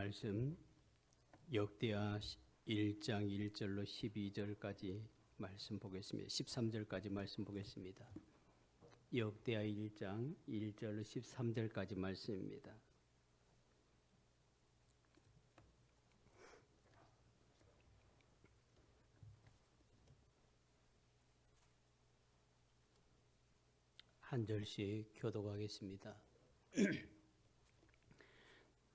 말씀 역대하 1장 1절로 12절까지 말씀 보겠습니다. 13절까지 말씀 보겠습니다. 역대하 1장 1절로 13절까지 말씀입니다. 한 절씩 교독하겠습니다.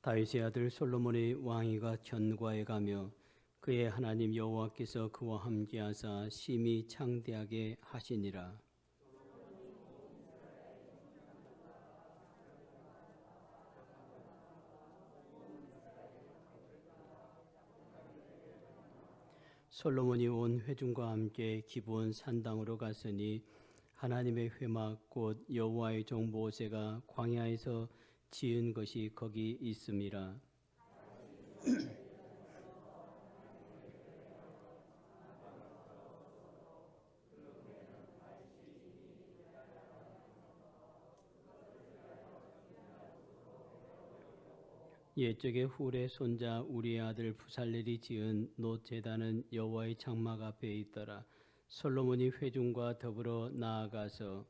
다윗의 아들 솔로몬의 왕위가 견고해 가며 그의 하나님 여호와께서 그와 함께하사 심히 창대하게 하시니라. 솔로몬이 온 회중과 함께 기브온 산당으로 갔으니 하나님의 회막 곧 여호와의 종 모세가 광야에서 지은 것이 거기 있음이라. 옛적에 훌의 손자 우리의 아들 부살렐이 지은 놋 제단은 여호와의 장막 앞에 있더라. 솔로몬이 회중과 더불어 나아가서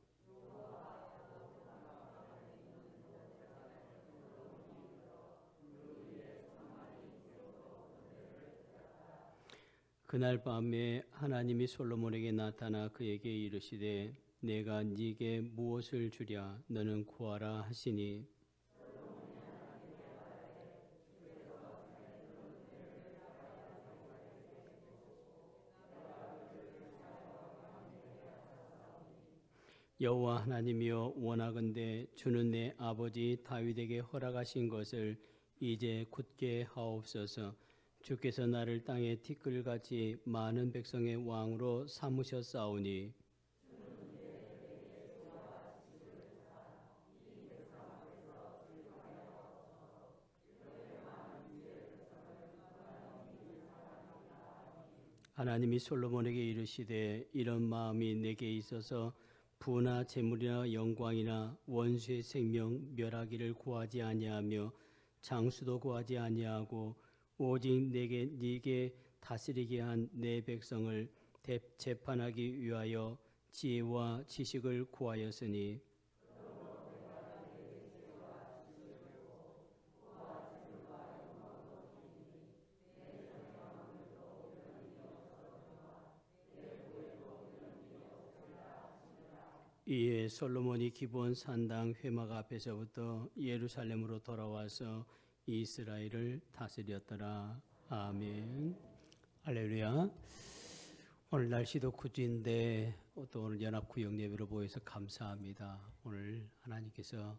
그날 밤에 하나님이 솔로몬에게 나타나 그에게 이르시되 내가 네게 무엇을 주랴 너는 구하라 하시니 여호와 하나님이여 원하건대 주는 내 아버지 다윗에게 허락하신 것을 이제 굳게 하옵소서. 주께서 나를 땅의 티끌같이 많은 백성의 왕으로 삼으셨사오니 하나님이 솔로몬에게 이르시되 이런 마음이 내게 있어서 부나 재물이나 영광이나 원수의 생명 멸하기를 구하지 아니하며 장수도 구하지 아니하고 오직 네게 다스리게 한 내 백성을 재판하기 위하여 지혜와 지식을 구하였으니 이에 솔로몬이 기브온 산당 회막 앞에서부터 예루살렘으로 돌아와서 이스라엘을 다스렸더라. 아멘. 할렐루야. 오늘 날씨도 굿인데 또 오늘 연합구역 예배로 모여서 감사합니다. 오늘 하나님께서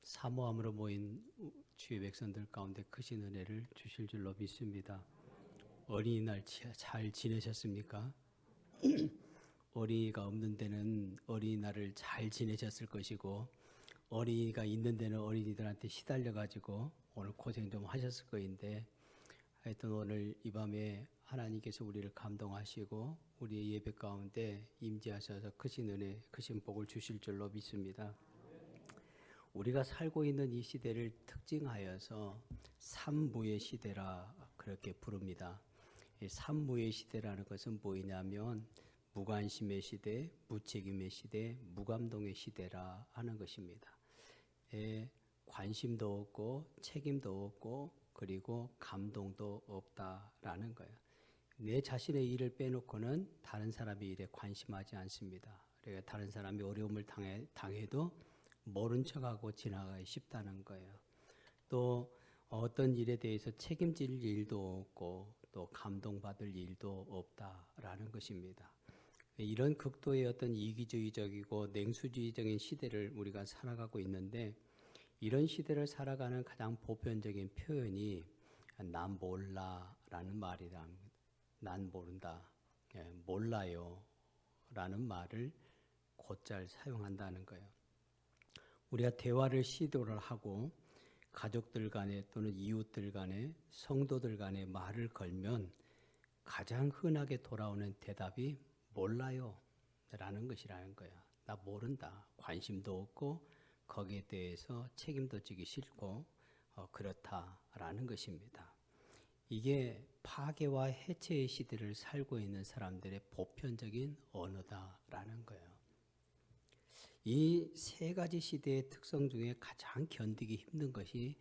사모함으로 모인 주의 백성들 가운데 크신 은혜를 주실 줄로 믿습니다. 어린이날 잘 지내셨습니까? 어린이가 없는 데는 어린이날을 잘 지내셨을 것이고 어린이가 있는 데는 어린이들한테 시달려가지고 오늘 고생 좀 하셨을 거인데 하여튼 오늘 이 밤에 하나님께서 우리를 감동하시고 우리의 예배 가운데 임재하셔서 크신 은혜, 크신 복을 주실 줄로 믿습니다. 우리가 살고 있는 이 시대를 특징하여서 삼무의 시대라 그렇게 부릅니다. 이 삼무의 시대라는 것은 뭐냐면 무관심의 시대, 무책임의 시대, 무감동의 시대라 하는 것입니다. 관심도 없고 책임도 없고 그리고 감동도 없다라는 거예요. 내 자신의 일을 빼놓고는 다른 사람의 일에 관심하지 않습니다. 그러니까 다른 사람이 어려움을 당해도 모른 척하고 지나가기 쉽다는 거예요. 또 어떤 일에 대해서 책임질 일도 없고 또 감동받을 일도 없다라는 것입니다. 이런 극도의 어떤 이기주의적이고 냉수주의적인 시대를 우리가 살아가고 있는데 이런 시대를 살아가는 가장 보편적인 표현이 난 몰라라는 말이랍니다. 난 모른다, 몰라요 라는 말을 곧잘 사용한다는 거예요. 우리가 대화를 시도를 하고 가족들 간에 또는 이웃들 간에 성도들 간에 말을 걸면 가장 흔하게 돌아오는 대답이 몰라요 라는 것이라는 거야. 나 모른다. 관심도 없고 거기에 대해서 책임도 지기 싫고 그렇다라는 것입니다. 이게 파괴와 해체의 시대를 살고 있는 사람들의 보편적인 언어다라는 거예요. 이 세 가지 시대의 특성 중에 가장 견디기 힘든 것이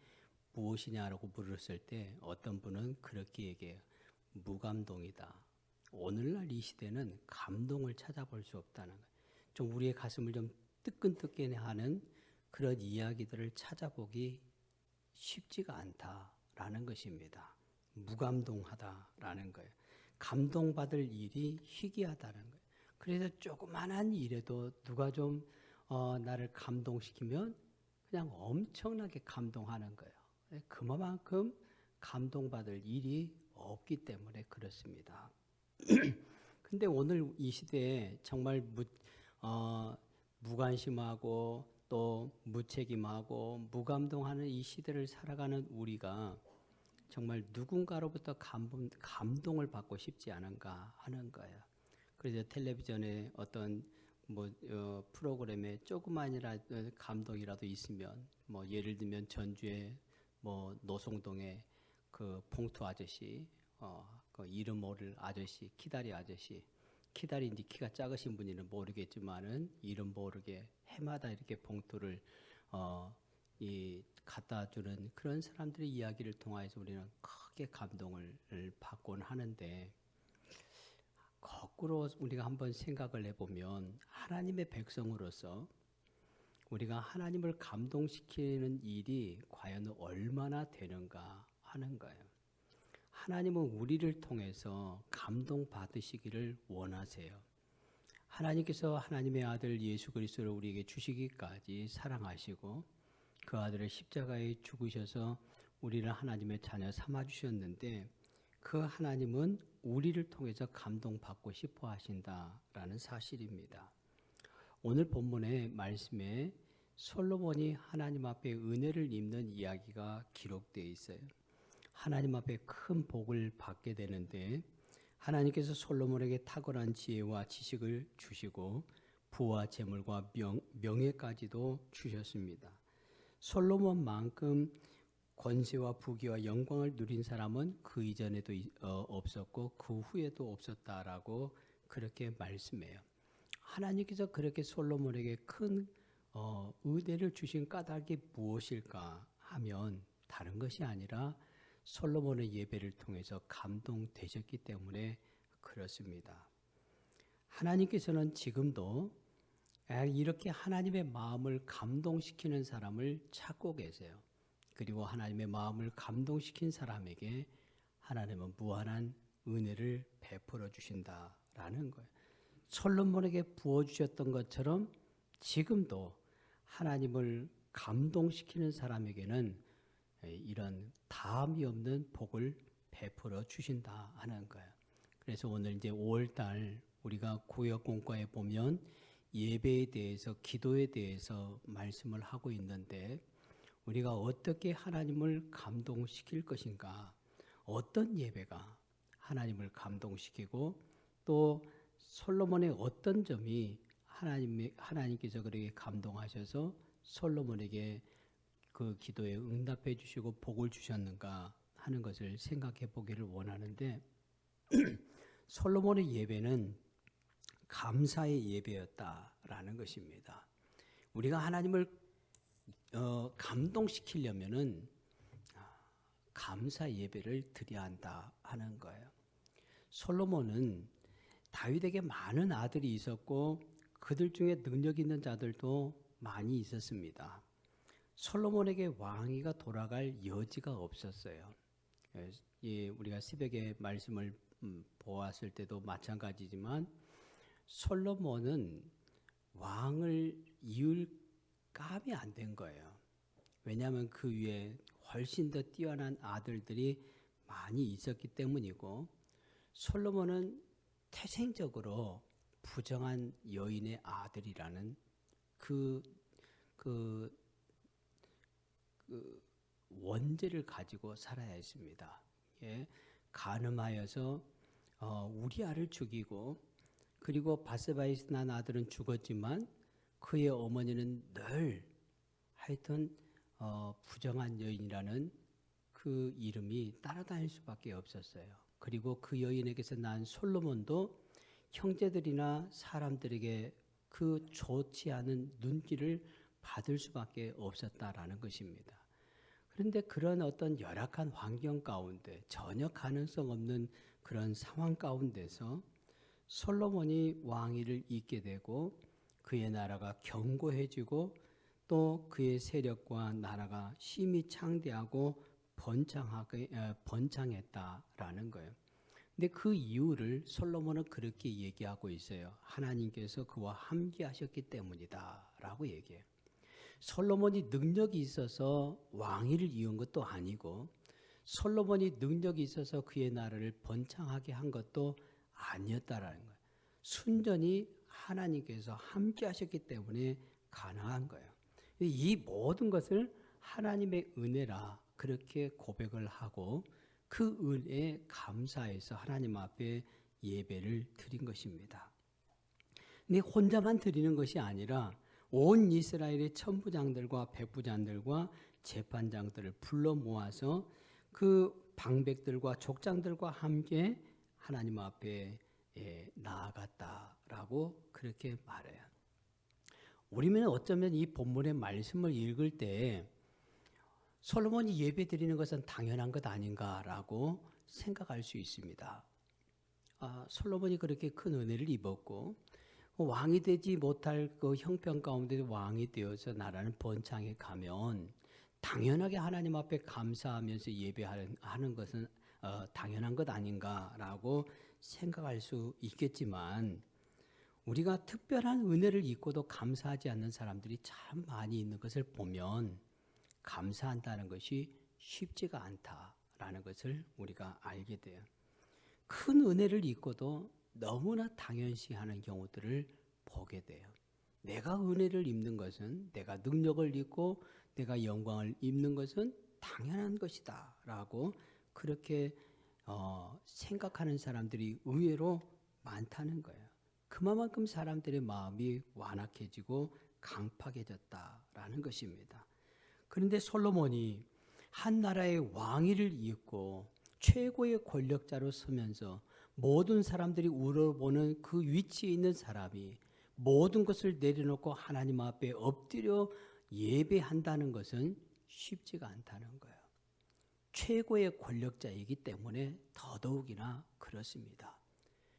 무엇이냐라고 물었을 때 어떤 분은 그렇게 얘기해요. 무감동이다. 오늘날 이 시대는 감동을 찾아볼 수 없다는 거예요. 좀 우리의 가슴을 좀 뜨끈뜨끈하는 그런 이야기들을 찾아보기 쉽지가 않다라는 것입니다. 무감동하다라는 거예요. 감동받을 일이 희귀하다는 거예요. 그래서 조그만한 일에도 누가 좀 나를 감동시키면 그냥 엄청나게 감동하는 거예요. 그만큼 감동받을 일이 없기 때문에 그렇습니다. 근데 오늘 이 시대에 정말 무관심하고 또 무책임하고 무감동하는 이 시대를 살아가는 우리가 정말 누군가로부터 감동을 받고 싶지 않은가 하는 거예요. 그래서 텔레비전에 어떤 프로그램에 조그만이라도 감동이라도 있으면 예를 들면 전주에 노송동에 그 봉투 아저씨 그 이름 모를 아저씨 키다리 아저씨 키다리인지 키가 작으신 분이는 모르겠지만은 이름 모르게 해마다 이렇게 봉투를 갖다 주는 그런 사람들의 이야기를 통해서 우리는 크게 감동을 받곤 하는데 거꾸로 우리가 한번 생각을 해보면 하나님의 백성으로서 우리가 하나님을 감동시키는 일이 과연 얼마나 되는가 하는 거예요. 하나님은 우리를 통해서 감동받으시기를 원하세요. 하나님께서 하나님의 아들 예수 그리스도를 우리에게 주시기까지 사랑하시고 그 아들을 십자가에 죽으셔서 우리를 하나님의 자녀 삼아주셨는데 그 하나님은 우리를 통해서 감동받고 싶어 하신다라는 사실입니다. 오늘 본문의 말씀에 솔로몬이 하나님 앞에 은혜를 입는 이야기가 기록되어 있어요. 하나님 앞에 큰 복을 받게 되는데 하나님께서 솔로몬에게 탁월한 지혜와 지식을 주시고 부와 재물과 명예까지도 주셨습니다. 솔로몬만큼 권세와 부귀와 영광을 누린 사람은 그 이전에도 없었고 그 후에도 없었다라고 그렇게 말씀해요. 하나님께서 그렇게 솔로몬에게 큰 은혜를 주신 까닭이 무엇일까 하면 다른 것이 아니라 솔로몬의 예배를 통해서 감동되셨기 때문에 그렇습니다. 하나님께서는 지금도 이렇게 하나님의 마음을 감동시키는 사람을 찾고 계세요. 그리고 하나님의 마음을 감동시킨 사람에게 하나님은 무한한 은혜를 베풀어 주신다라는 거예요. 솔로몬에게 부어주셨던 것처럼 지금도 하나님을 감동시키는 사람에게는 이런 다함이 없는 복을 베풀어 주신다 하는 거예요. 그래서 오늘 이제 5월달 우리가 구역 공과에 보면 예배에 대해서 기도에 대해서 말씀을 하고 있는데 우리가 어떻게 하나님을 감동시킬 것인가, 어떤 예배가 하나님을 감동시키고 또 솔로몬의 어떤 점이 하나님께서 그렇게 감동하셔서 솔로몬에게 그 기도에 응답해 주시고 복을 주셨는가 하는 것을 생각해 보기를 원하는데 솔로몬의 예배는 감사의 예배였다라는 것입니다. 우리가 하나님을 감동시키려면은 감사 예배를 드려야 한다 하는 거예요. 솔로몬은 다윗에게 많은 아들이 있었고 그들 중에 능력 있는 자들도 많이 있었습니다. 솔로몬에게 왕위가 돌아갈 여지가 없었어요. 우리가 새벽에 말씀을 보았을 때도 마찬가지지만 솔로몬은 왕을 이을 감이 안 된 거예요. 왜냐하면 그 위에 훨씬 더 뛰어난 아들들이 많이 있었기 때문이고 솔로몬은 태생적으로 부정한 여인의 아들이라는 그 원죄를 가지고 살아야 했습니다. 간음하여서 우리아를 죽이고 그리고 바세바에 난 아들은 죽었지만 그의 어머니는 늘 하여튼 부정한 여인이라는 그 이름이 따라다닐 수밖에 없었어요. 그리고 그 여인에게서 난 솔로몬도 형제들이나 사람들에게 그 좋지 않은 눈길을 받을 수밖에 없었다라는 것입니다. 그런데 그런 어떤 열악한 환경 가운데 전혀 가능성 없는 그런 상황 가운데서 솔로몬이 왕위를 잇게 되고 그의 나라가 견고해지고 또 그의 세력과 나라가 심히 창대하고 번창했다라는 거예요. 근데 그 이유를 솔로몬은 그렇게 얘기하고 있어요. 하나님께서 그와 함께 하셨기 때문이다라고 얘기해요. 솔로몬이 능력이 있어서 왕위를 이룬 것도 아니고 솔로몬이 능력이 있어서 그의 나라를 번창하게 한 것도 아니었다라는 거예요. 순전히 하나님께서 함께 하셨기 때문에 가능한 거예요. 이 모든 것을 하나님의 은혜라 그렇게 고백을 하고 그 은혜에 감사해서 하나님 앞에 예배를 드린 것입니다. 근데 혼자만 드리는 것이 아니라 온 이스라엘의 천부장들과 백부장들과 재판장들을 불러 모아서 그 방백들과 족장들과 함께 하나님 앞에 나아갔다라고 그렇게 말해요. 우리는 어쩌면 이 본문의 말씀을 읽을 때 솔로몬이 예배 드리는 것은 당연한 것 아닌가라고 생각할 수 있습니다. 솔로몬이 그렇게 큰 은혜를 입었고 왕이 되지 못할 그 형편 가운데 왕이 되어서 나라는 번창해 가면 당연하게 하나님 앞에 감사하면서 예배하는 것은 당연한 것 아닌가라고 생각할 수 있겠지만 우리가 특별한 은혜를 입고도 감사하지 않는 사람들이 참 많이 있는 것을 보면 감사한다는 것이 쉽지가 않다라는 것을 우리가 알게 돼요. 큰 은혜를 입고도 너무나 당연시하는 경우들을 보게 돼요. 내가 은혜를 입는 것은 내가 능력을 입고 내가 영광을 입는 것은 당연한 것이다 라고 그렇게 생각하는 사람들이 의외로 많다는 거예요. 그만큼 사람들의 마음이 완악해지고 강팍해졌다라는 것입니다. 그런데 솔로몬이 한 나라의 왕위를 잇고 최고의 권력자로 서면서 모든 사람들이 우러보는 그 위치에 있는 사람이 모든 것을 내려놓고 하나님 앞에 엎드려 예배한다는 것은 쉽지가 않다는 거예요. 최고의 권력자이기 때문에 더더욱이나 그렇습니다.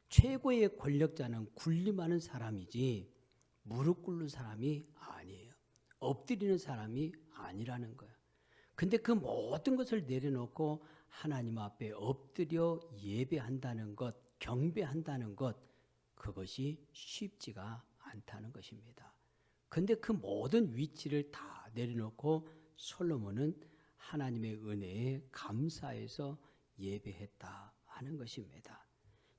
최고의 권력자는 군림하는 사람이지 무릎 꿇는 사람이 아니에요. 엎드리는 사람이 아니라는 거예요. 근데 그 모든 것을 내려놓고 하나님 앞에 엎드려 예배한다는 것, 경배한다는 것, 그것이 쉽지가 않다는 것입니다. 근데 그 모든 위치를 다 내려놓고 솔로몬은 하나님의 은혜에 감사해서 예배했다 하는 것입니다.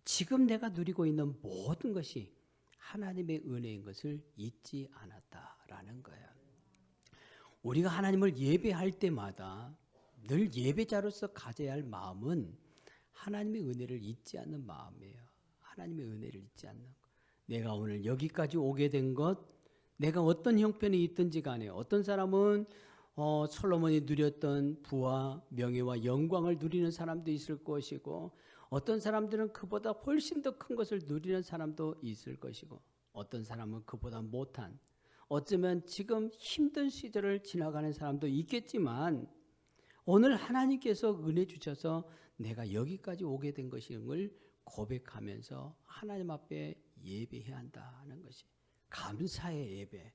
지금 내가 누리고 있는 모든 것이 하나님의 은혜인 것을 잊지 않았다라는 거예요. 우리가 하나님을 예배할 때마다 늘 예배자로서 가져야 할 마음은 하나님의 은혜를 잊지 않는 마음이에요. 하나님의 은혜를 잊지 않는 것. 내가 오늘 여기까지 오게 된 것, 내가 어떤 형편이 있든지 간에 어떤 사람은 솔로몬이 누렸던 부와 명예와 영광을 누리는 사람도 있을 것이고 어떤 사람들은 그보다 훨씬 더 큰 것을 누리는 사람도 있을 것이고 어떤 사람은 그보다 못한 어쩌면 지금 힘든 시절을 지나가는 사람도 있겠지만 오늘 하나님께서 은혜 주셔서 내가 여기까지 오게 된 것임을 고백하면서 하나님 앞에 예배해야 한다는 것이 감사의 예배.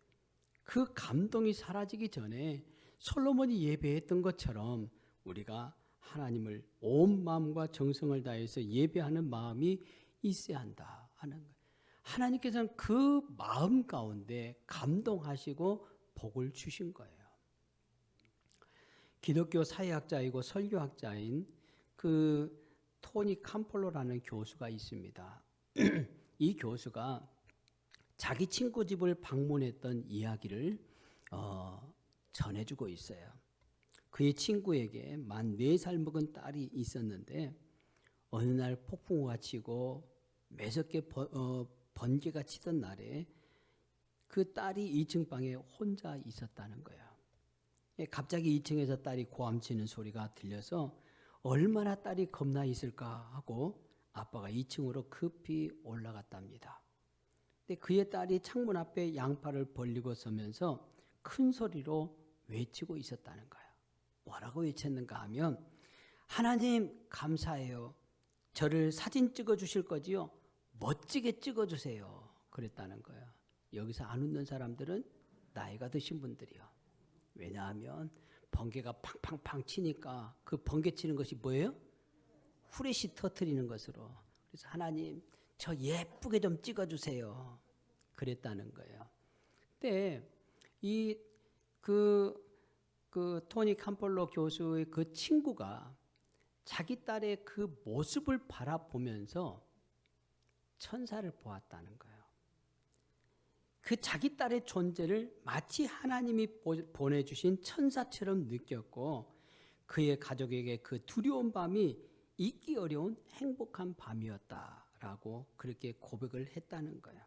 그 감동이 사라지기 전에 솔로몬이 예배했던 것처럼 우리가 하나님을 온 마음과 정성을 다해서 예배하는 마음이 있어야 한다 하는 거예요. 하나님께서는 그 마음 가운데 감동하시고 복을 주신 거예요. 기독교 사회학자이고 설교학자인 그 토니 캄폴로라는 교수가 있습니다. 이 교수가 자기 친구 집을 방문했던 이야기를 전해주고 있어요. 그의 친구에게 만 4살 먹은 딸이 있었는데 어느 날 폭풍우가 치고 매섭게 번개가 치던 날에 그 딸이 2층 방에 혼자 있었다는 거예요. 갑자기 2층에서 딸이 고함치는 소리가 들려서 얼마나 딸이 겁나 있을까 하고 아빠가 2층으로 급히 올라갔답니다. 근데 그의 딸이 창문 앞에 양팔을 벌리고 서면서 큰 소리로 외치고 있었다는 거예요. 뭐라고 외쳤는가 하면 하나님 감사해요. 저를 사진 찍어 주실 거지요? 멋지게 찍어 주세요. 그랬다는 거예요. 여기서 안 웃는 사람들은 나이가 드신 분들이요. 왜냐하면 번개가 팡팡팡 치니까 그 번개 치는 것이 뭐예요? 후레쉬 터트리는 것으로. 그래서 하나님 저 예쁘게 좀 찍어주세요. 그랬다는 거예요. 근데 그 토니 캄폴로 교수의 그 친구가 자기 딸의 그 모습을 바라보면서 천사를 보았다는 거예요. 그 자기 딸의 존재를 마치 하나님이 보내주신 천사처럼 느꼈고 그의 가족에게 그 두려운 밤이 잊기 어려운 행복한 밤이었다라고 그렇게 고백을 했다는 거예요.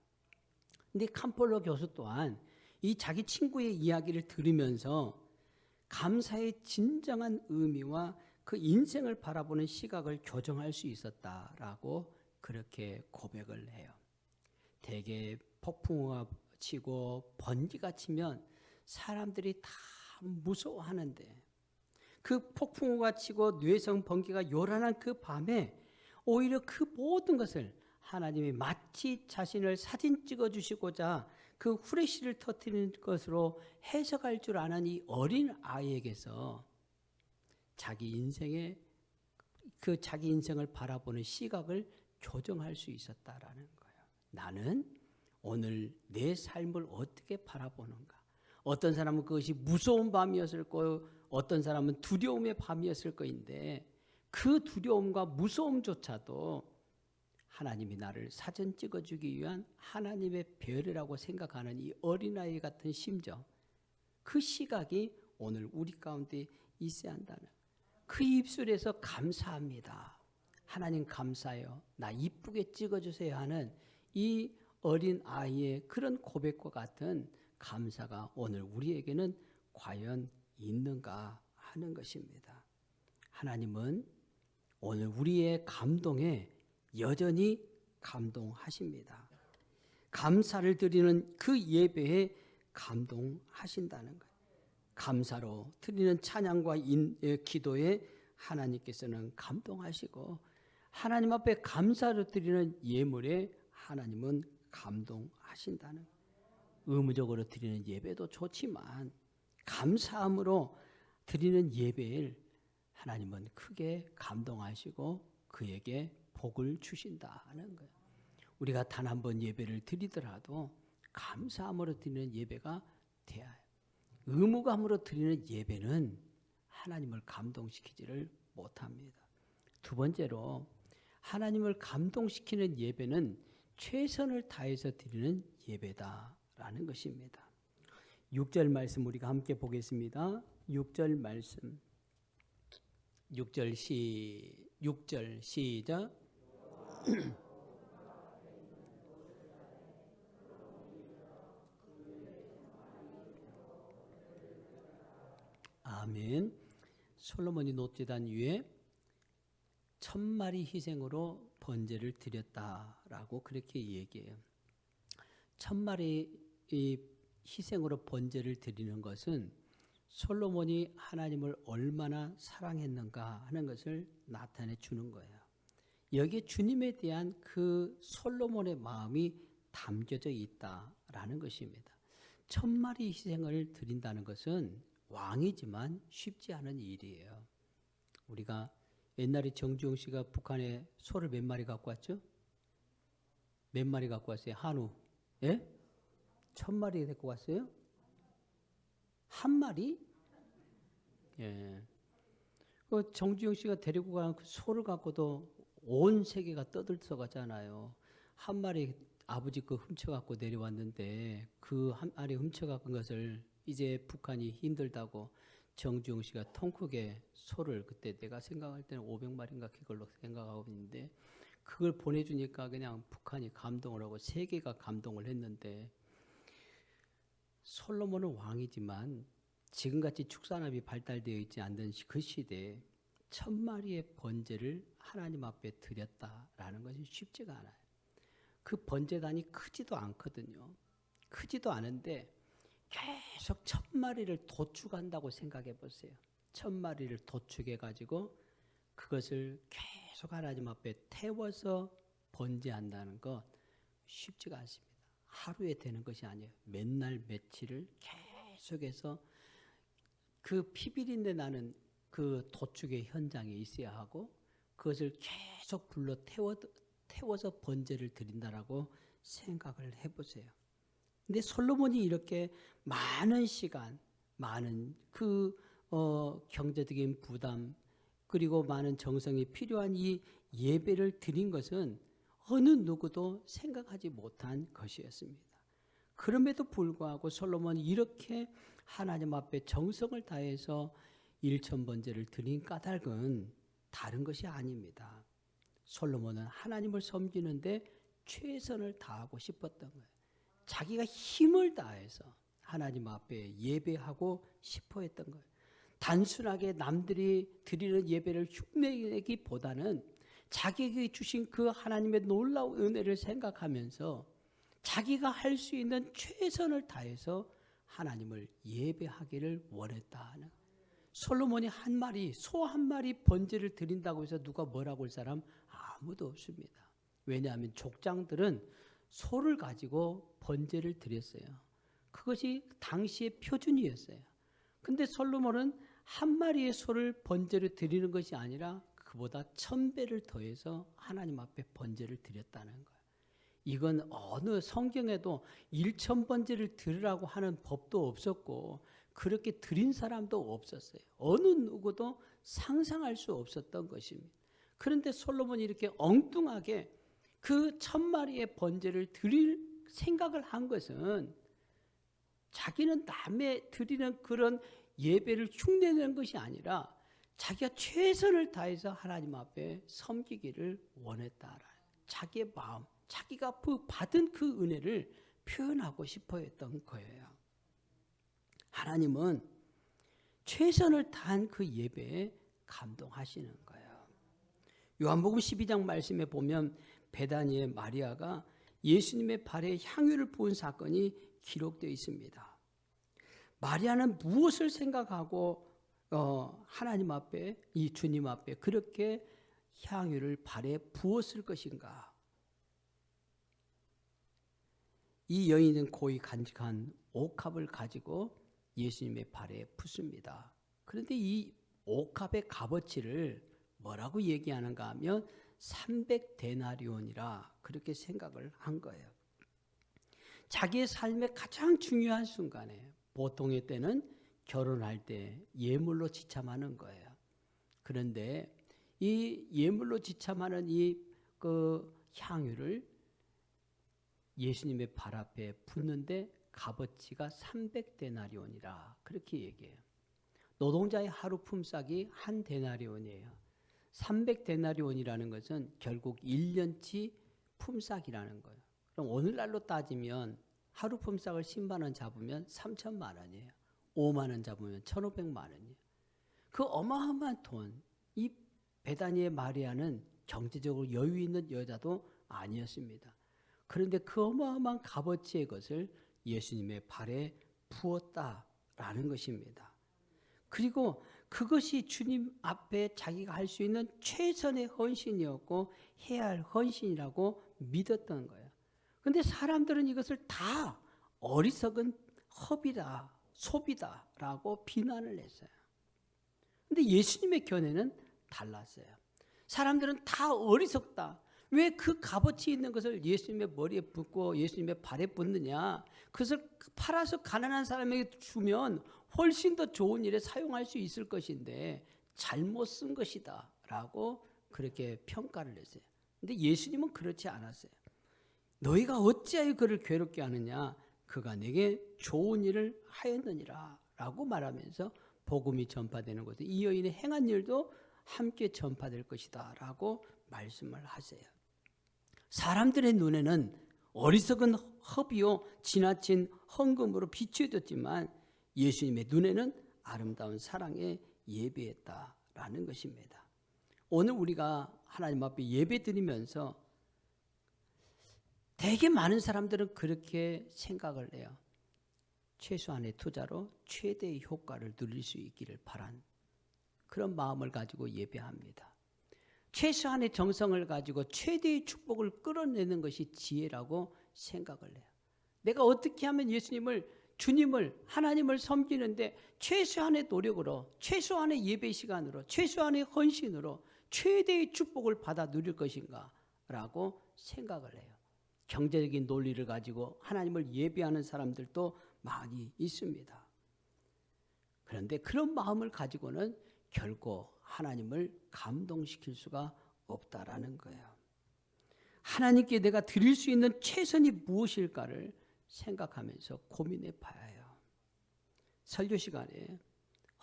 근데 캄폴로 교수 또한 이 자기 친구의 이야기를 들으면서 감사의 진정한 의미와 그 인생을 바라보는 시각을 교정할 수 있었다라고 그렇게 고백을 해요. 대개 폭풍우가 치고 번개가 치면 사람들이 다 무서워하는데 그 폭풍우가 치고 뇌성 번개가 요란한 그 밤에 오히려 그 모든 것을 하나님이 마치 자신을 사진 찍어주시고자 그 후레쉬를 터뜨리는 것으로 해석할 줄 아는 이 어린 아이에게서 자기 인생의 그 자기 인생을 바라보는 시각을 교정할 수 있었다라는 거예요. 나는 오늘 내 삶을 어떻게 바라보는가? 어떤 사람은 그것이 무서운 밤이었을 거요, 어떤 사람은 두려움의 밤이었을 거인데 그 두려움과 무서움조차도 하나님이 나를 사진 찍어주기 위한 하나님의 별이라고 생각하는 이 어린아이 같은 심정, 그 시각이 오늘 우리 가운데 있어야 한다는, 그 입술에서 감사합니다. 하나님 감사해요. 나 이쁘게 찍어주세요 하는 이 어린 아이의 그런 고백과 같은 감사가 오늘 우리에게는 과연 있는가 하는 것입니다. 하나님은 오늘 우리의 감동에 여전히 감동하십니다. 감사를 드리는 그 예배에 감동하신다는 거예요. 감사로 드리는 찬양과 기도에 하나님께서는 감동하시고 하나님 앞에 감사로 드리는 예물에 하나님은 감동하신다는 거예요. 의무적으로 드리는 예배도 좋지만 감사함으로 드리는 예배를 하나님은 크게 감동하시고 그에게 복을 주신다는 거예요. 우리가 단 한 번 예배를 드리더라도 감사함으로 드리는 예배가 돼야 해요. 의무감으로 드리는 예배는 하나님을 감동시키지를 못합니다. 두 번째로 하나님을 감동시키는 예배는 최선을 다해서 드리는 예배다라는 것입니다. 6절 말씀 우리가 함께 보겠습니다. 6절 말씀. 6절 시작. 아멘. 솔로몬이 노제단 위에 1000마리 희생으로 번제를 드렸다라고 그렇게 얘기해요. 1000마리 희생으로 번제를 드리는 것은 솔로몬이 하나님을 얼마나 사랑했는가 하는 것을 나타내 주는 거예요. 여기에 주님에 대한 그 솔로몬의 마음이 담겨져 있다라는 것입니다. 1000마리 희생을 드린다는 것은 왕이지만 쉽지 않은 일이에요. 우리가 옛날에 정주영 씨가 북한에 소를 몇 마리 갖고 왔죠? 몇 마리 갖고 왔어요? 한우. 예? 1000마리 데리고 왔어요? 한 마리? 예. 그 정주영 씨가 데리고 간 그 소를 갖고도 온 세계가 떠들썩 하잖아요. 한 마리 아버지 거 훔쳐갖고 내려왔는데 그 한 마리 훔쳐갖은 것을 이제 북한이 힘들다고 정주영 씨가 통 크게 소를, 그때 내가 생각할 때는 500마리인가 그걸로 생각하고 있는데 그걸 보내주니까 그냥 북한이 감동을 하고 세계가 감동을 했는데, 솔로몬은 왕이지만 지금같이 축산업이 발달되어 있지 않던 그 시대에 1000마리의 번제를 하나님 앞에 드렸다라는 것이 쉽지가 않아요. 그 번제단이 크지도 않거든요. 크지도 않은데 계속 1000마리를 도축한다고 생각해 보세요. 1000마리를 도축해 가지고 그것을 계속 하나님 앞에 태워서 번제한다는 것 쉽지가 않습니다. 하루에 되는 것이 아니에요. 맨날 며칠을 계속해서 그 피비린내 나는 그 도축의 현장에 있어야 하고 그것을 계속 불러 태워서 번제를 드린다라고 생각을 해보세요. 근데 솔로몬이 이렇게 많은 시간, 많은 경제적인 부담 그리고 많은 정성이 필요한 이 예배를 드린 것은 어느 누구도 생각하지 못한 것이었습니다. 그럼에도 불구하고 솔로몬이 이렇게 하나님 앞에 정성을 다해서 1000번제를 드린 까닭은 다른 것이 아닙니다. 솔로몬은 하나님을 섬기는데 최선을 다하고 싶었던 거예요. 자기가 힘을 다해서 하나님 앞에 예배하고 싶어 했던 거예요. 단순하게 남들이 드리는 예배를 흉내내기보다는 자기에게 주신 그 하나님의 놀라운 은혜를 생각하면서 자기가 할 수 있는 최선을 다해서 하나님을 예배하기를 원했다는. 솔로몬이 소 한 마리 번제를 드린다고 해서 누가 뭐라고 할 사람 아무도 없습니다. 왜냐하면 족장들은 소를 가지고 번제를 드렸어요. 그것이 당시의 표준이었어요. 근데 솔로몬은 한 마리의 소를 번제로 드리는 것이 아니라 그보다 1000배를 더해서 하나님 앞에 번제를 드렸다는 거예요. 이건 어느 성경에도 1000번제를 드리라고 하는 법도 없었고 그렇게 드린 사람도 없었어요. 어느 누구도 상상할 수 없었던 것입니다. 그런데 솔로몬이 이렇게 엉뚱하게 그 1000마리의 번제를 드릴 생각을 한 것은 자기는 남의 드리는 그런 예배를 흉내내는 것이 아니라 자기가 최선을 다해서 하나님 앞에 섬기기를 원했다라는 자기의 마음, 자기가 받은 그 은혜를 표현하고 싶어 했던 거예요. 하나님은 최선을 다한 그 예배에 감동하시는 거예요. 요한복음 12장 말씀에 보면 베다니의 마리아가 예수님의 발에 향유를 부은 사건이 기록되어 있습니다. 마리아는 무엇을 생각하고 하나님 앞에 이 주님 앞에 그렇게 향유를 발에 부었을 것인가? 이 여인은 고이 간직한 옥합을 가지고 예수님의 발에 붓습니다. 그런데 이 옥합의 값어치를 뭐라고 얘기하는가 하면 300데나리온이라 그렇게 생각을 한 거예요. 자기의 삶의 가장 중요한 순간에 보통의 때는 결혼할 때 예물로 지참하는 거예요. 그런데 이 예물로 지참하는 그 향유를 예수님의 발 앞에 붓는데 값어치가 300데나리온이라 그렇게 얘기해요. 노동자의 하루 품삯이 1데나리온이에요. 300데나리온이라는 것은 결국 1년치 품삯이라는 거예요. 그럼 오늘날로 따지면 하루 품삯을 10만 원 잡으면 3천만 원이에요. 5만 원 잡으면 1,500만 원이에요. 그 어마어마한 돈, 이 베다니의 마리아는 경제적으로 여유 있는 여자도 아니었습니다. 그런데 그 어마어마한 값어치의 것을 예수님의 발에 부었다라는 것입니다. 그리고 그것이 주님 앞에 자기가 할 수 있는 최선의 헌신이었고 해야 할 헌신이라고 믿었던 거예요. 그런데 사람들은 이것을 다 어리석은 허비다, 소비다라고 비난을 했어요. 그런데 예수님의 견해는 달랐어요. 사람들은 다 어리석다. 왜 그 값어치 있는 것을 예수님의 머리에 붓고 예수님의 발에 붓느냐. 그것을 팔아서 가난한 사람에게 주면 훨씬 더 좋은 일에 사용할 수 있을 것인데 잘못 쓴 것이다 라고 그렇게 평가를 했어요. 그런데 예수님은 그렇지 않았어요. 너희가 어찌하여 그를 괴롭게 하느냐. 그가 내게 좋은 일을 하였느니라 라고 말하면서 복음이 전파되는 것도 이 여인의 행한 일도 함께 전파될 것이다 라고 말씀을 하세요. 사람들의 눈에는 어리석은 허비요 지나친 헌금으로 비춰졌지만 예수님의 눈에는 아름다운 사랑의 예배였다라는 것입니다. 오늘 우리가 하나님 앞에 예배 드리면서 되게 많은 사람들은 그렇게 생각을 해요. 최소한의 투자로 최대의 효과를 누릴 수 있기를 바란 그런 마음을 가지고 예배합니다. 최소한의 정성을 가지고 최대의 축복을 끌어내는 것이 지혜라고 생각을 해요. 내가 어떻게 하면 주님을, 하나님을 섬기는데 최소한의 노력으로, 최소한의 예배 시간으로, 최소한의 헌신으로 최대의 축복을 받아 누릴 것인가 라고 생각을 해요. 경제적인 논리를 가지고 하나님을 예배하는 사람들도 많이 있습니다. 그런데 그런 마음을 가지고는 결코 하나님을 감동시킬 수가 없다라는 거예요. 하나님께 내가 드릴 수 있는 최선이 무엇일까를 생각하면서 고민해 봐야 해요. 설교 시간에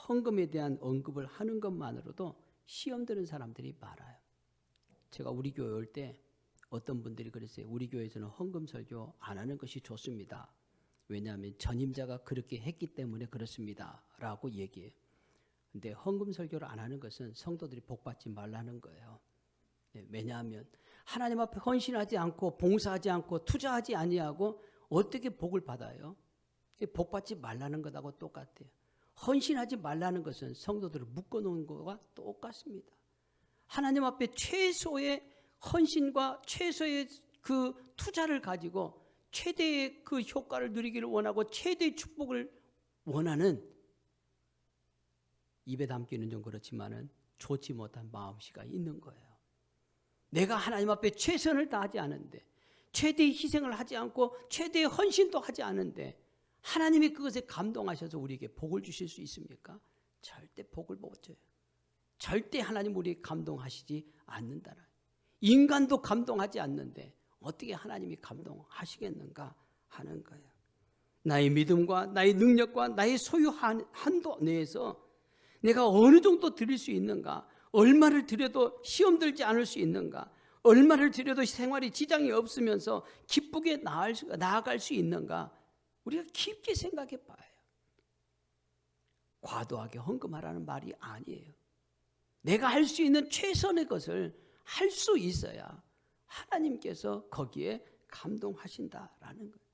헌금에 대한 언급을 하는 것만으로도 시험 드는 사람들이 많아요. 제가 우리 교회 올 때 어떤 분들이 그랬어요. 우리 교회에서는 헌금 설교 안 하는 것이 좋습니다. 왜냐하면 전임자가 그렇게 했기 때문에 그렇습니다. 라고 얘기해요. 근데 헌금 설교를 안 하는 것은 성도들이 복받지 말라는 거예요. 왜냐하면 하나님 앞에 헌신하지 않고 봉사하지 않고 투자하지 아니하고 어떻게 복을 받아요? 복받지 말라는 것하고 똑같아요. 헌신하지 말라는 것은 성도들을 묶어놓은 것과 똑같습니다. 하나님 앞에 최소의 헌신과 최소의 그 투자를 가지고 최대의 그 효과를 누리기를 원하고 최대의 축복을 원하는, 입에 담기는 좀 그렇지만은 좋지 못한 마음씨가 있는 거예요. 내가 하나님 앞에 최선을 다하지 않은데, 최대의 희생을 하지 않고 최대의 헌신도 하지 않은데 하나님이 그것에 감동하셔서 우리에게 복을 주실 수 있습니까? 절대 복을 못 줘요. 절대 하나님 우리에게 감동하시지 않는다라. 인간도 감동하지 않는데 어떻게 하나님이 감동하시겠는가 하는 거예요. 나의 믿음과 나의 능력과 나의 소유한 한도 내에서 내가 어느 정도 드릴 수 있는가, 얼마를 드려도 시험 들지 않을 수 있는가, 얼마를 드려도 생활에 지장이 없으면서 기쁘게 나아갈 수 있는가, 우리가 깊게 생각해 봐요. 과도하게 헌금하라는 말이 아니에요. 내가 할 수 있는 최선의 것을 할 수 있어야 하나님께서 거기에 감동하신다라는 거예요.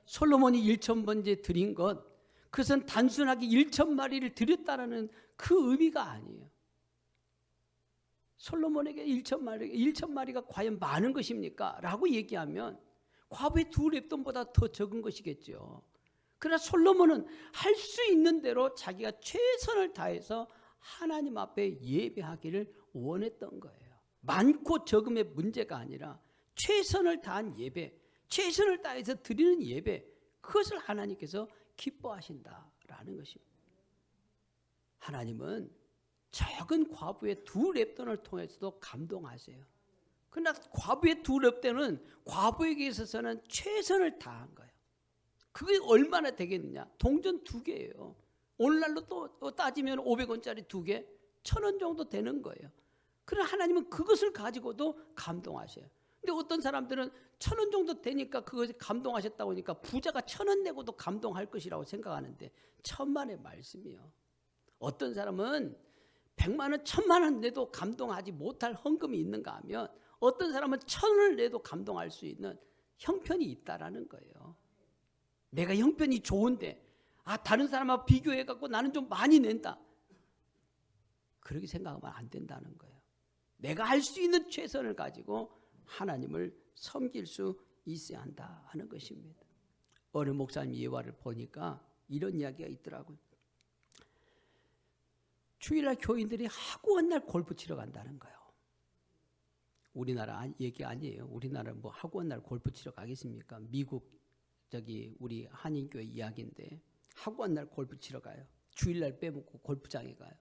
솔로몬이 1,000번째 드린 것, 그것은 단순하게 1,000마리를 드렸다라는 그 의미가 아니에요. 솔로몬에게 1,000마리가 과연 많은 것입니까? 라고 얘기하면 과부의 2렙돈보다 더 적은 것이겠죠. 그러나 솔로몬은 할 수 있는 대로 자기가 최선을 다해서 하나님 앞에 예배하기를 원했던 거예요. 많고 적음의 문제가 아니라 최선을 다한 예배, 최선을 다해서 드리는 예배, 그것을 하나님께서 기뻐하신다라는 것입니다. 하나님은 적은 과부의 2렙돈을 통해서도 감동하세요. 그러나 과부의 2렙돈은 과부에게 있어서는 최선을 다한 거예요. 그게 얼마나 되겠느냐? 동전 2개예요. 오늘날로 또 따지면 500원짜리 2개, 1,000원 정도 되는 거예요. 그러나 하나님은 그것을 가지고도 감동하셔요. 근데 어떤 사람들은 1,000원 정도 되니까 그것에 감동하셨다고 하니까 부자가 1,000원 내고도 감동할 것이라고 생각하는데 천만의 말씀이요. 어떤 사람은 100만 원, 1,000만 원 내도 감동하지 못할 헌금이 있는가 하면 어떤 사람은 1,000원을 내도 감동할 수 있는 형편이 있다라는 거예요. 내가 형편이 좋은데 다른 사람하고 비교해갖고 나는 좀 많이 낸다. 그렇게 생각하면 안 된다는 거예요. 내가 할 수 있는 최선을 가지고 하나님을 섬길 수 있어야 한다 하는 것입니다. 어느 목사님 예화를 보니까 이런 이야기가 있더라고요. 주일날 교인들이 하고한 날 골프 치러 간다는 거예요. 우리나라 얘기 아니에요. 우리나라 뭐 하고한 날 골프 치러 가겠습니까? 미국 우리 한인교회 이야기인데 하고한 날 골프 치러 가요. 주일날 빼먹고 골프장에 가요.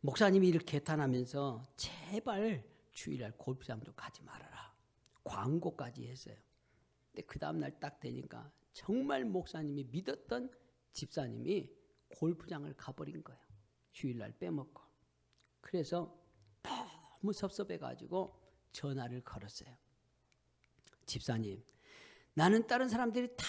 목사님이 이렇게 개탄하면서 제발 주일날 골프장 좀 가지 말아라. 광고까지 했어요. 근데 그 다음날 딱 되니까 정말 목사님이 믿었던 집사님이 골프장을 가버린 거예요. 주일날 빼먹고. 그래서 너무 섭섭해가지고 전화를 걸었어요. 집사님, 나는 다른 사람들이 다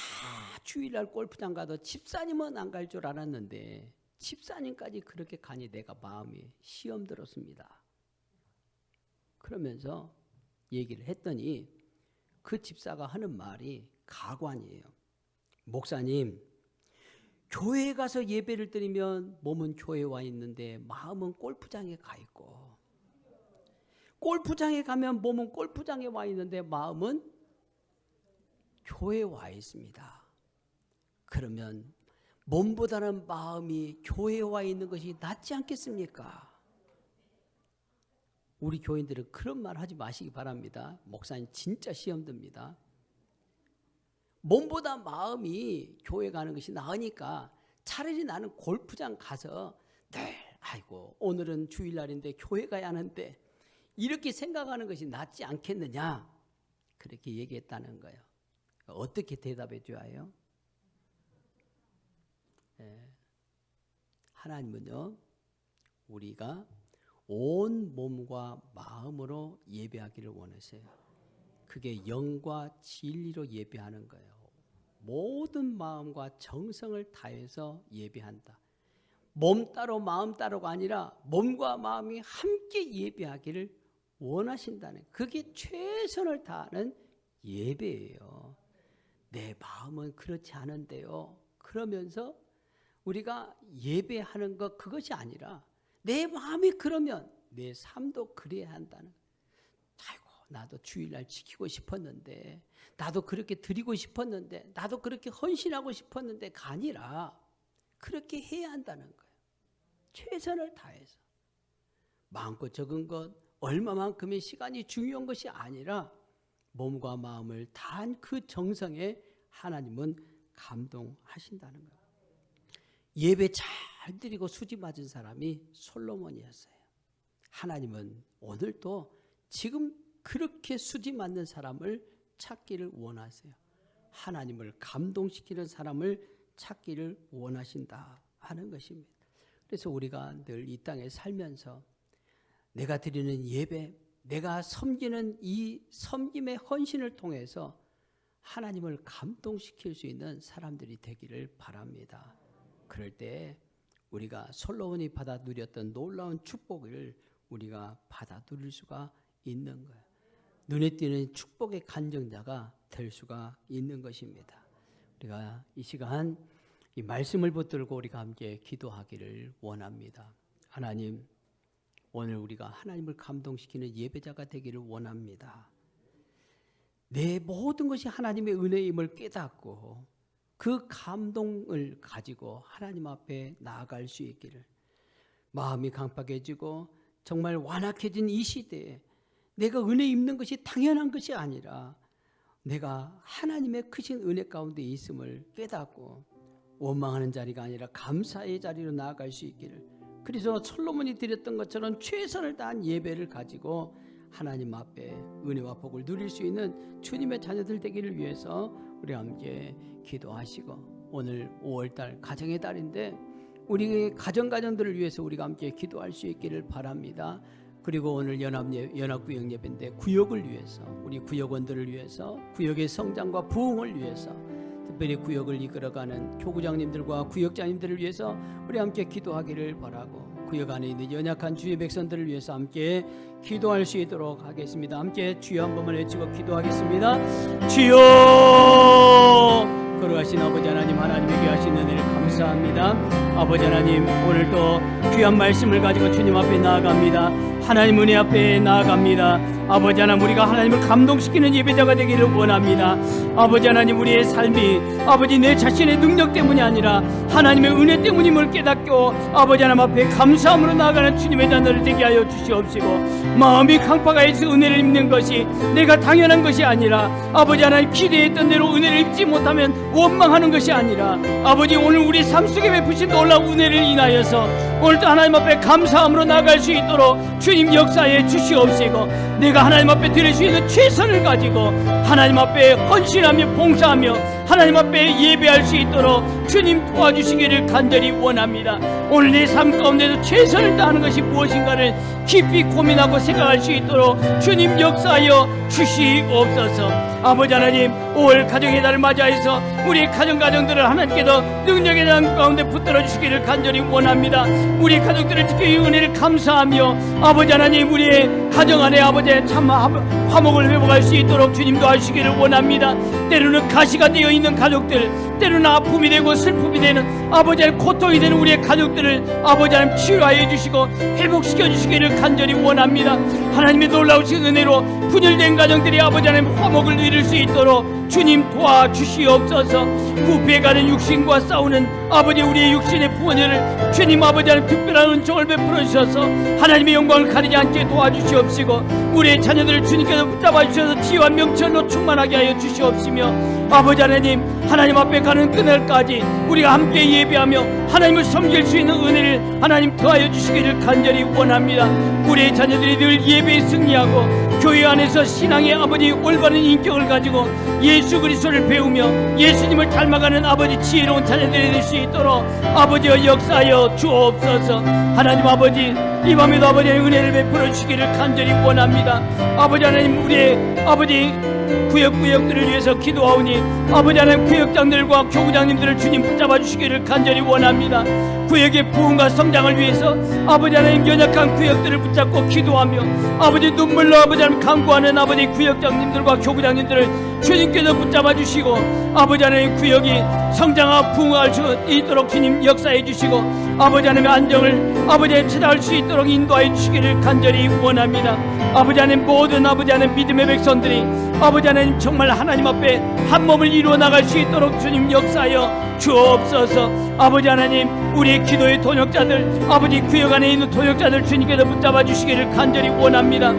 주일날 골프장 가도 집사님은 안 갈 줄 알았는데 집사님까지 그렇게 가니 내가 마음이 시험 들었습니다. 그러면서 얘기를 했더니 그 집사가 하는 말이 가관이에요. 목사님, 교회에 가서 예배를 드리면 몸은 교회에 와 있는데 마음은 골프장에 가 있고, 골프장에 가면 몸은 골프장에 와 있는데 마음은 교회에 와 있습니다. 그러면 몸보다는 마음이 교회에 와 있는 것이 낫지 않겠습니까? 우리 교인들은 그런 말 하지 마시기 바랍니다. 목사님 진짜 시험 듭니다. 몸보다 마음이 교회 가는 것이 나으니까 차라리 나는 골프장 가서 늘 아이고 오늘은 주일날인데 교회 가야 하는데 이렇게 생각하는 것이 낫지 않겠느냐, 그렇게 얘기했다는 거예요. 어떻게 대답해 줘요? 하나님은요, 우리가 온 몸과 마음으로 예배하기를 원하세요. 그게 영과 진리로 예배하는 거예요. 모든 마음과 정성을 다해서 예배한다. 몸 따로 마음 따로가 아니라 몸과 마음이 함께 예배하기를 원하신다는, 그게 최선을 다하는 예배예요. 내 마음은 그렇지 않은데요. 그러면서 우리가 예배하는 것, 그것이 아니라 내 마음이 그러면 내 삶도 그래야 한다는. 아이고 나도 주일날 지키고 싶었는데, 나도 그렇게 드리고 싶었는데, 나도 그렇게 헌신하고 싶었는데가 아니라 그렇게 해야 한다는 거예요. 최선을 다해서. 많고 적은 것, 얼마만큼의 시간이 중요한 것이 아니라 몸과 마음을 다한 그 정성에 하나님은 감동하신다는 거예요. 예배 잘 드리고 수지 맞은 사람이 솔로몬이었어요. 하나님은 오늘도 지금 그렇게 수지 맞는 사람을 찾기를 원하세요. 하나님을 감동시키는 사람을 찾기를 원하신다 하는 것입니다. 그래서 우리가 늘 이 땅에 살면서 내가 드리는 예배, 내가 섬기는 이 섬김의 헌신을 통해서 하나님을 감동시킬 수 있는 사람들이 되기를 바랍니다. 그럴 때 우리가 솔로몬이 받아 누렸던 놀라운 축복을 우리가 받아 누릴 수가 있는 거예요. 눈에 띄는 축복의 간증자가 될 수가 있는 것입니다. 우리가 이 시간 이 말씀을 붙들고 우리가 함께 기도하기를 원합니다. 하나님, 오늘 우리가 하나님을 감동시키는 예배자가 되기를 원합니다. 내 모든 것이 하나님의 은혜임을 깨닫고 그 감동을 가지고 하나님 앞에 나아갈 수 있기를, 마음이 강팍해지고 정말 완악해진 이 시대에 내가 은혜 입는 것이 당연한 것이 아니라 내가 하나님의 크신 은혜 가운데 있음을 깨닫고 원망하는 자리가 아니라 감사의 자리로 나아갈 수 있기를, 그래서 솔로몬이 드렸던 것처럼 최선을 다한 예배를 가지고 하나님 앞에 은혜와 복을 누릴 수 있는 주님의 자녀들 되기를 위해서 우리 함께 기도하시고, 오늘 5월달 가정의 달인데 우리 가정들을 위해서 우리가 함께 기도할 수 있기를 바랍니다. 그리고 오늘 연합구역 예배인데 구역을 위해서, 우리 구역원들을 위해서, 구역의 성장과 부흥을 위해서, 특별히 구역을 이끌어가는 교구장님들과 구역장님들을 위해서 우리 함께 기도하기를 바라고, 구역 안에 있는 연약한 주의 백성들을 위해서 함께 기도할 수 있도록 하겠습니다. 함께 주여 한 번만 외치고 기도하겠습니다. 주여! 걸어가신 아버지 하나님, 하나님에게 하신 은혜를 감사합니다. 아버지 하나님, 오늘도 귀한 말씀을 가지고 주님 앞에 나아갑니다. 하나님 은혜 앞에 나아갑니다. 아버지 하나님, 우리가 하나님을 감동시키는 예배자가 되기를 원합니다. 아버지 하나님, 우리의 삶이 아버지 내 자신의 능력 때문이 아니라 하나님의 은혜 때문임을 깨닫고 아버지 하나님 앞에 감사함으로 나아가는 주님의 자녀를 되게 하여 주시옵시고, 마음이 강팍하여서 은혜를 입는 것이 내가 당연한 것이 아니라 아버지 하나님 기대했던 대로 은혜를 입지 못하면 원망하는 것이 아니라 아버지 오늘 우리 삶 속에 베푸신 놀라운 은혜를 인하여서 오늘도 하나님 앞에 감사함으로 나아갈 수 있도록 주님 역사해 주시옵시고, 내가 하나님 앞에 드릴 수 있는 최선을 가지고 하나님 앞에 헌신하며 봉사하며 하나님 앞에 예배할 수 있도록 주님 도와주시기를 간절히 원합니다. 오늘 내 삶 가운데서 최선을 다하는 것이 무엇인가를 깊이 고민하고 생각할 수 있도록 주님 역사하여 주시옵소서. 아버지 하나님, 5월 가정의 달을 맞이해서 우리 가정들을 하나님께서 능력의 장 가운데 붙들어 주시기를 간절히 원합니다. 우리 가족들을 지키는 은혜를 감사하며 아버지 하나님, 우리의 가정 안에 아버지의 참 화목을 회복할 수 있도록 주님 도와주시기를 원합니다. 때로는 가시가 되어 있는 가족들, 때로는 아픔이 되고 슬픔이 되는 아버지 하나님, 고통이 되는 우리의 가족들을 아버지 하나님 치유하여 주시고 회복시켜 주시기를 간절히 원합니다. 하나님의 놀라우신 은혜로 분열된 가정들이 아버지 하나님 화목을 누릴 수 있도록 주님 도와주시옵소서. 부패가는 육신과 싸우는 아버지 우리의 육신의 부모님을 주님 아버지 하나님 특별한 은총을 베풀어 주셔서 하나님의 영광을 가리지 않게 도와주시옵시고 우리의 자녀들을 주님께서 붙잡아 주셔서 지혜와 명철로 충만하게 하여 주시옵시며 아버지 하나님, 하나님 앞에 가는 그날까지 우리가 함께 예배하며 하나님을 섬길 수 있는 은혜를 하나님 더하여 주시기를 간절히 원합니다. 우리의 자녀들이 늘 예배에 승리하고 교회 안에서 신앙의 아버지 올바른 인격을 가지고 예수 그리스도를 배우며 예수님을 닮아가는 아버지 지혜로운 자녀들이 될 수 있도록 아버지여 역사하여 주옵소서. 하나님 아버지, 이 밤에도 아버지의 은혜를 베풀어 주시기를 간절히 원합니다. 아버지 하나님, 우리의 아버지 구역들을 위해서 기도하오니 아버지 하나님, 구역장들과 교구장님들을 주님 붙잡아 주시기를 간절히 원합니다. 구역의 부흥과 성장을 위해서 아버지 하나님, 연약한 구역들을 붙잡고 기도하며 아버지 눈물로 아버지 하나님 간구하는 아버지 구역장님들과 교구장님들을 주님께서 붙잡아 주시고 아버지 하나님, 구역이 성장하고 부흥할 수 있도록 주님 역사해 주시고 아버지 하나님의 안정을 아버지에 찾아갈 수 있도록 인도하여 주시기를 간절히 원합니다. 아버지 하나님, 모든 아버지 하나님 믿음의 백성들이 아버지 하나님 정말 하나님 앞에 한 몸을 이루어 나갈 수 있도록 주님 역사하여 주옵소서. 아버지 하나님, 우리의 기도의 동역자들, 아버지 구역 안에 있는 동역자들 주님께서 붙잡아 주시기를 간절히 원합니다.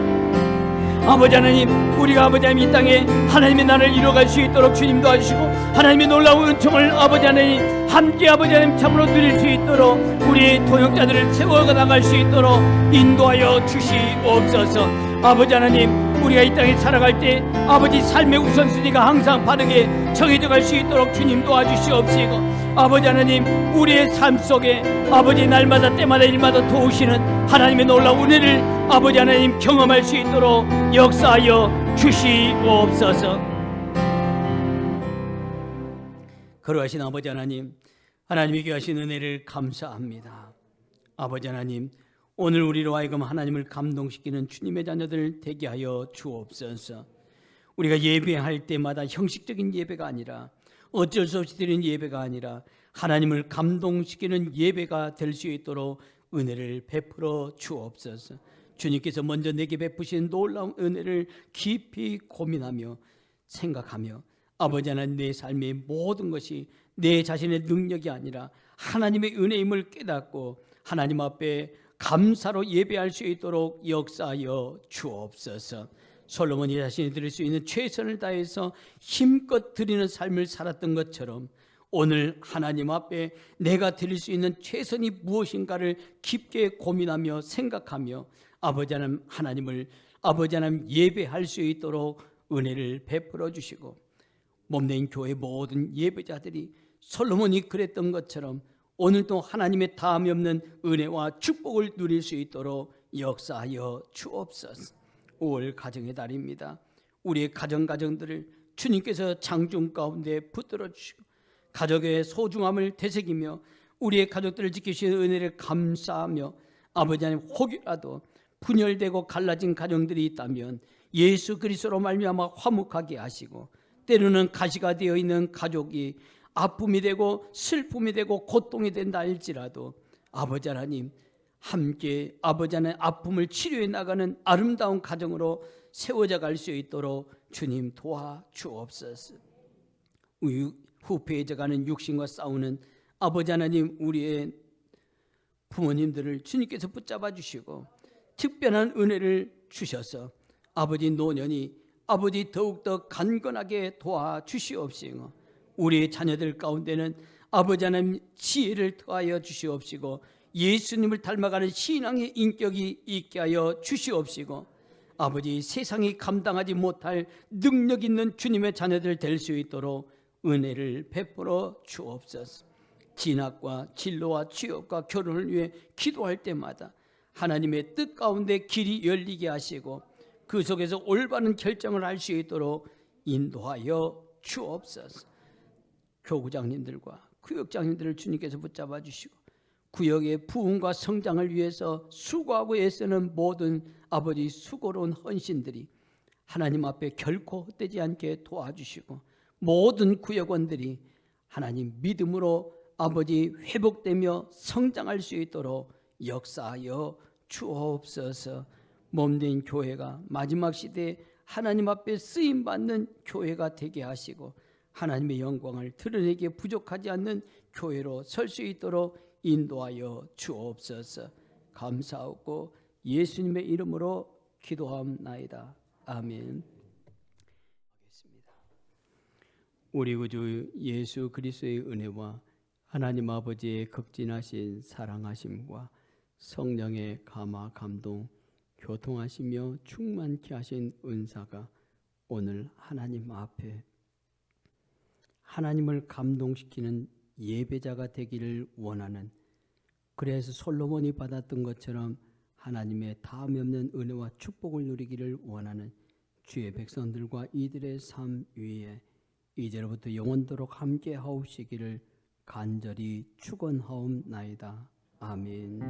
아버지 하나님, 우리가 아버지 하나님 이 땅에 하나님의 나라를 이루어갈 수 있도록 주님 도와주시고 하나님의 놀라운 은총을 아버지 하나님 함께 아버지 하나님 참으로 누릴 수 있도록 우리의 동역자들을 세워가 나갈 수 있도록 인도하여 주시옵소서. 아버지 하나님, 우리가 이 땅에 살아갈 때 아버지 삶의 우선순위가 항상 바르게 정해져 갈 수 있도록 주님 도와주시옵시고 아버지 하나님, 우리의 삶 속에 아버지 날마다 때마다 일마다 도우시는 하나님의 놀라운 은혜를 아버지 하나님 경험할 수 있도록 역사하여 주시옵소서. 거룩하신 아버지 하나님, 하나님이 귀하신 은혜를 감사합니다. 아버지 하나님, 오늘 우리로 하여금 하나님을 감동시키는 주님의 자녀들 되게 하여 주옵소서. 우리가 예배할 때마다 형식적인 예배가 아니라 어쩔 수 없이 드리는 예배가 아니라 하나님을 감동시키는 예배가 될 수 있도록 은혜를 베풀어 주옵소서. 주님께서 먼저 내게 베푸신 놀라운 은혜를 깊이 고민하며 생각하며 아버지 하나님, 내 삶의 모든 것이 내 자신의 능력이 아니라 하나님의 은혜임을 깨닫고 하나님 앞에 감사로 예배할 수 있도록 역사하여 주옵소서. 솔로몬이 자신이 드릴 수 있는 최선을 다해서 힘껏 드리는 삶을 살았던 것처럼 오늘 하나님 앞에 내가 드릴 수 있는 최선이 무엇인가를 깊게 고민하며 생각하며 아버지 하나님을 아버지 하나님 예배할 수 있도록 은혜를 베풀어 주시고 몸된 교회 모든 예배자들이 솔로몬이 그랬던 것처럼 오늘도 하나님의 다함이 없는 은혜와 축복을 누릴 수 있도록 역사하여 주옵소서. 5월 가정의 달입니다. 우리의 가정들을 주님께서 장중 가운데 붙들어 주시고 가족의 소중함을 되새기며 우리의 가족들을 지키시는 은혜를 감사하며 아버지 하나님, 혹이라도 분열되고 갈라진 가정들이 있다면 예수 그리스도로 말미암아 화목하게 하시고 때로는 가시가 되어 있는 가족이 아픔이 되고 슬픔이 되고 고통이 된다 할지라도 아버지 하나님 함께 아버지 하나님 아픔을 치료해 나가는 아름다운 가정으로 세워져 갈 수 있도록 주님 도와주옵소서. 후패해져가는 육신과 싸우는 아버지 하나님, 우리의 부모님들을 주님께서 붙잡아 주시고 특별한 은혜를 주셔서 아버지 노년이 아버지 더욱더 간건하게 도와주시옵시고 우리의 자녀들 가운데는 아버지 하나님 지혜를 더하여 주시옵시고 예수님을 닮아가는 신앙의 인격이 있게 하여 주시옵시고 아버지 세상이 감당하지 못할 능력 있는 주님의 자녀들 될 수 있도록 은혜를 베풀어 주옵소서. 진학과 진로와 취업과 결혼을 위해 기도할 때마다 하나님의 뜻 가운데 길이 열리게 하시고 그 속에서 올바른 결정을 할 수 있도록 인도하여 주옵소서. 교구장님들과 구역장님들을 주님께서 붙잡아 주시고 구역의 부흥과 성장을 위해서 수고하고 애쓰는 모든 아버지 수고로운 헌신들이 하나님 앞에 결코 헛되지 않게 도와주시고 모든 구역원들이 하나님 믿음으로 아버지 회복되며 성장할 수 있도록 역사하여 주옵소서. 몸된 교회가 마지막 시대에 하나님 앞에 쓰임받는 교회가 되게 하시고 하나님의 영광을 드러내기에 부족하지 않는 교회로 설 수 있도록 인도하여 주옵소서. 감사하고 예수님의 이름으로 기도하옵나이다. 아멘. 우리 구주 예수 그리스도의 은혜와 하나님 아버지의 극진하신 사랑하심과 성령의 감화 감동 교통하시며 충만케 하신 은사가 오늘 하나님 앞에 하나님을 감동시키는 예배자가 되기를 원하는, 그래서 솔로몬이 받았던 것처럼 하나님의 다음이 없는 은혜와 축복을 누리기를 원하는 주의 백성들과 이들의 삶 위에 이제로부터 영원토록 함께 하옵시기를 간절히 축원하옵나이다. 아멘.